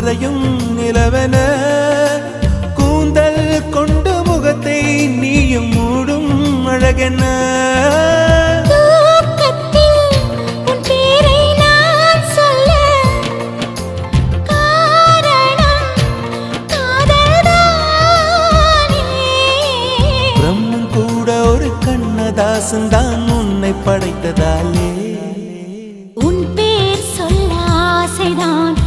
மறையும் நிலவென கூந்தல் கொண்டு முகத்தை நீயும் மூடும் அழகென தாசன்தான் உன்னை படைத்ததாலே உன் பேர் சொல்ல ஆசைதான்